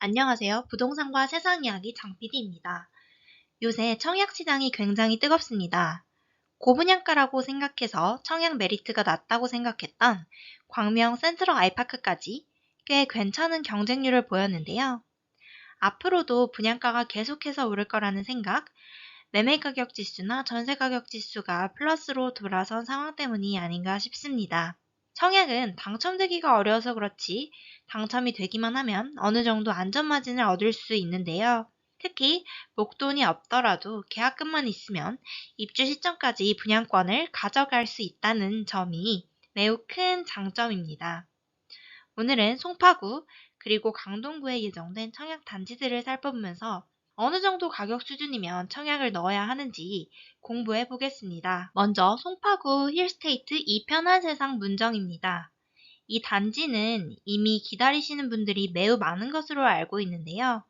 안녕하세요. 부동산과 세상 이야기 장PD입니다. 요새 청약 시장이 굉장히 뜨겁습니다. 고분양가라고 생각해서 청약 메리트가 낮다고 생각했던 광명 센트럴 아이파크까지 꽤 괜찮은 경쟁률을 보였는데요. 앞으로도 분양가가 계속해서 오를 거라는 생각, 매매 가격 지수나 전세 가격 지수가 플러스로 돌아선 상황 때문이 아닌가 싶습니다. 청약은 당첨되기가 어려워서 그렇지 당첨이 되기만 하면 어느 정도 안전마진을 얻을 수 있는데요. 특히 목돈이 없더라도 계약금만 있으면 입주 시점까지 분양권을 가져갈 수 있다는 점이 매우 큰 장점입니다. 오늘은 송파구 그리고 강동구에 예정된 청약 단지들을 살펴보면서 어느 정도 가격 수준이면 청약을 넣어야 하는지 공부해 보겠습니다. 먼저 송파구 힐스테이트 이편한 세상 문정입니다. 이 단지는 이미 기다리시는 분들이 매우 많은 것으로 알고 있는데요.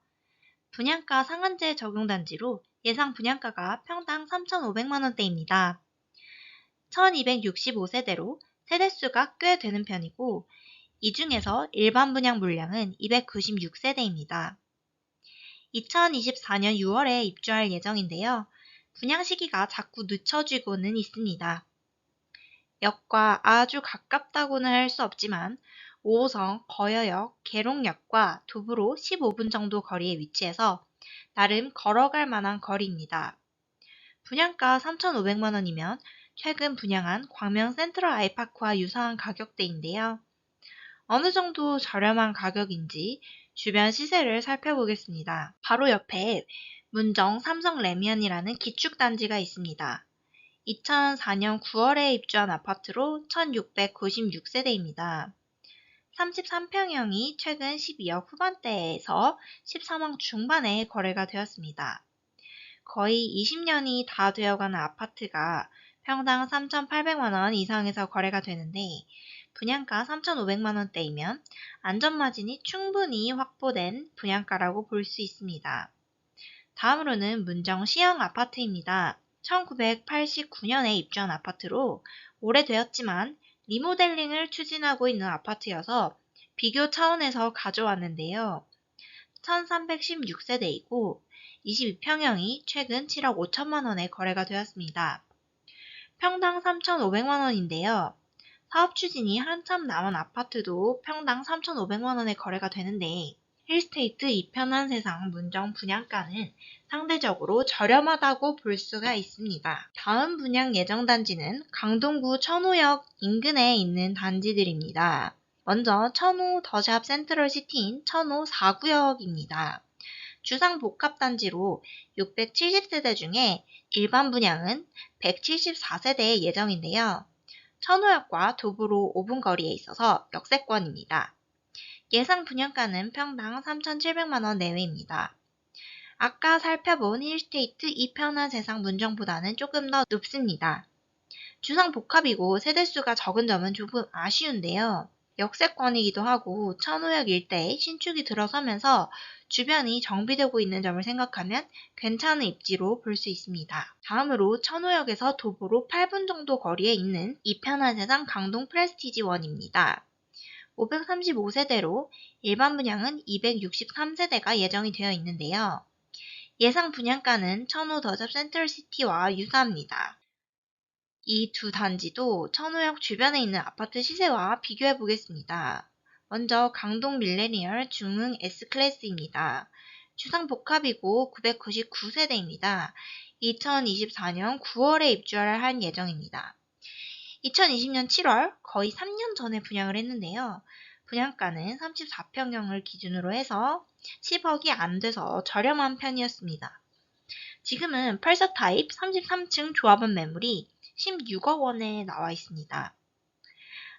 분양가 상한제 적용 단지로 예상 분양가가 평당 3,500만 원대입니다. 1265세대로 세대수가 꽤 되는 편이고 이 중에서 일반 분양 물량은 296세대입니다. 2024년 6월에 입주할 예정인데요. 분양 시기가 자꾸 늦춰지고는 있습니다. 역과 아주 가깝다고는 할 수 없지만 5호선 거여역 계룡역과 도보로 15분 정도 거리에 위치해서 나름 걸어갈 만한 거리입니다. 분양가 3,500만 원이면 최근 분양한 광명 센트럴 아이파크와 유사한 가격대인데요. 어느 정도 저렴한 가격인지 주변 시세를 살펴보겠습니다. 바로 옆에 문정 삼성 레미안이라는 기축단지가 있습니다. 2004년 9월에 입주한 아파트로 1696세대입니다. 33평형이 최근 12억 후반대에서 13억 중반에 거래가 되었습니다. 거의 20년이 다 되어가는 아파트가 평당 3,800만 원 이상에서 거래가 되는데 분양가 3,500만 원대이면 안전마진이 충분히 확보된 분양가라고 볼 수 있습니다. 다음으로는 문정 시형 아파트입니다. 1989년에 입주한 아파트로 오래되었지만 리모델링을 추진하고 있는 아파트여서 비교 차원에서 가져왔는데요. 1316세대이고 22평형이 최근 7억 5천만 원에 거래가 되었습니다. 평당 3,500만 원인데요. 사업 추진이 한참 남은 아파트도 평당 3,500만 원에 거래가 되는데 힐스테이트 이편한 세상 문정 분양가는 상대적으로 저렴하다고 볼 수가 있습니다. 다음 분양 예정 단지는 강동구 천호역 인근에 있는 단지들입니다. 먼저 천호 더샵 센트럴시티인 천호 4구역입니다. 주상복합단지로 670세대 중에 일반 분양은 174세대 예정인데요. 천호역과 도보로 5분 거리에 있어서 역세권입니다. 예상 분양가는 평당 3,700만 원 내외입니다. 아까 살펴본 힐스테이트 이편한 세상 문정보다는 조금 더 높습니다. 주상복합이고 세대수가 적은 점은 조금 아쉬운데요. 역세권이기도 하고 천호역 일대에 신축이 들어서면서 주변이 정비되고 있는 점을 생각하면 괜찮은 입지로 볼 수 있습니다. 다음으로 천호역에서 도보로 8분 정도 거리에 있는 이편한 세상 강동 프레스티지원입니다. 535세대로 일반 분양은 263세대가 예정이 되어 있는데요. 예상 분양가는 천호 더샵 센트럴시티와 유사합니다. 이 두 단지도 천호역 주변에 있는 아파트 시세와 비교해 보겠습니다. 먼저 강동 밀레니얼 중흥 S클래스입니다. 주상복합이고 999세대입니다. 2024년 9월에 입주를 할 예정입니다. 2020년 7월 거의 3년 전에 분양을 했는데요. 분양가는 34평형을 기준으로 해서 10억이 안 돼서 저렴한 편이었습니다. 지금은 펄서 타입 33층 조합원 매물이 16억 원에 나와 있습니다.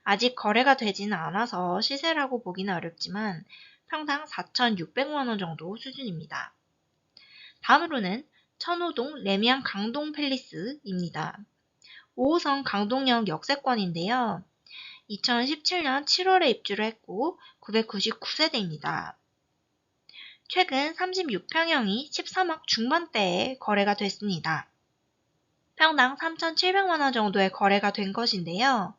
아직 거래가 되지는 않아서 시세라고 보기는 어렵지만 평당 4,600만 원 정도 수준입니다. 다음으로는 천호동 레미안 강동 팰리스입니다. 5호선 강동역 역세권인데요. 2017년 7월에 입주를 했고 999세대입니다. 최근 36평형이 13억 중반대에 거래가 됐습니다. 평당 3,700만 원 정도의 거래가 된 것인데요.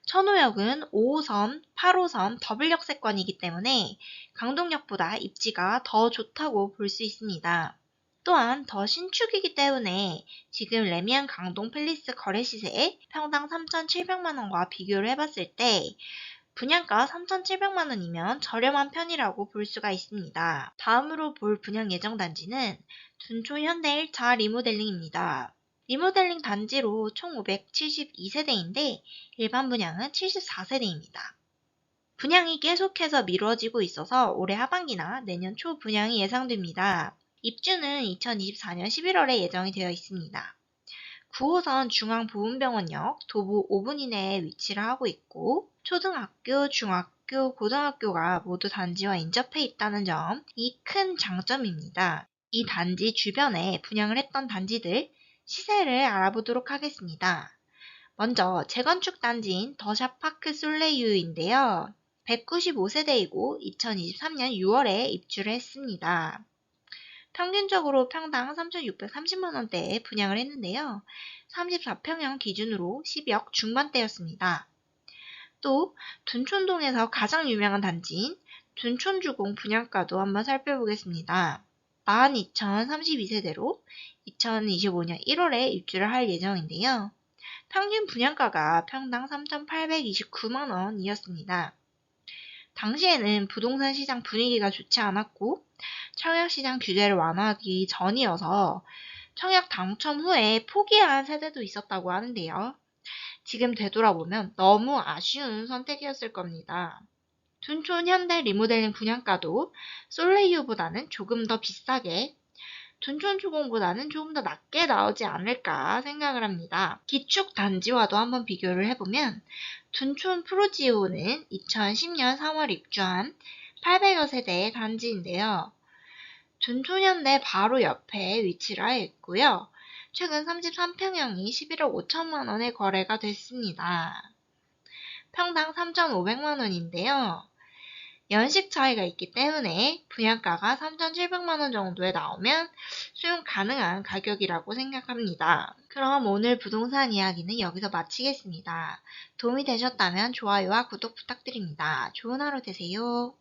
천호역은 5호선, 8호선 더블 역세권이기 때문에 강동역보다 입지가 더 좋다고 볼 수 있습니다. 또한 더 신축이기 때문에 지금 레미안 강동 팰리스 거래 시세 평당 3,700만 원과 비교를 해봤을 때 분양가 3,700만 원이면 저렴한 편이라고 볼 수가 있습니다. 다음으로 볼 분양 예정 단지는 둔촌 현대 1차 리모델링입니다. 리모델링 단지로 총 572세대인데 일반 분양은 74세대입니다. 분양이 계속해서 미뤄지고 있어서 올해 하반기나 내년 초 분양이 예상됩니다. 입주는 2024년 11월에 예정이 되어 있습니다. 9호선 중앙보훈병원역 도보 5분 이내에 위치를 하고 있고 초등학교, 중학교, 고등학교가 모두 단지와 인접해 있다는 점이 큰 장점입니다. 이 단지 주변에 분양을 했던 단지들 시세를 알아보도록 하겠습니다. 먼저 재건축 단지인 더샵파크 솔레이유인데요. 195세대이고 2023년 6월에 입주를 했습니다. 평균적으로 평당 3,630만원대에 분양을 했는데요. 34평형 기준으로 12억 중반대였습니다. 또 둔촌동에서 가장 유명한 단지인 둔촌주공 분양가도 한번 살펴보겠습니다. 42,032세대로 2025년 1월에 입주를 할 예정인데요. 평균 분양가가 평당 3,829만원이었습니다. 당시에는 부동산 시장 분위기가 좋지 않았고 청약시장 규제를 완화하기 전이어서 청약 당첨 후에 포기한 세대도 있었다고 하는데요. 지금 되돌아보면 너무 아쉬운 선택이었을 겁니다. 둔촌 현대 리모델링 분양가도 솔레이유보다는 조금 더 비싸게 둔촌 주공보다는 조금 더 낮게 나오지 않을까 생각을 합니다. 기축 단지와도 한번 비교를 해보면 둔촌 프로지오는 2010년 3월 입주한 800여 세대의 단지인데요. 둔촌현대 바로 옆에 위치를 하여 있고요. 최근 33평형이 11억 5천만 원에 거래가 됐습니다. 평당 3,500만 원인데요. 연식 차이가 있기 때문에 분양가가 3,700만 원 정도에 나오면 수용 가능한 가격이라고 생각합니다. 그럼 오늘 부동산 이야기는 여기서 마치겠습니다. 도움이 되셨다면 좋아요와 구독 부탁드립니다. 좋은 하루 되세요.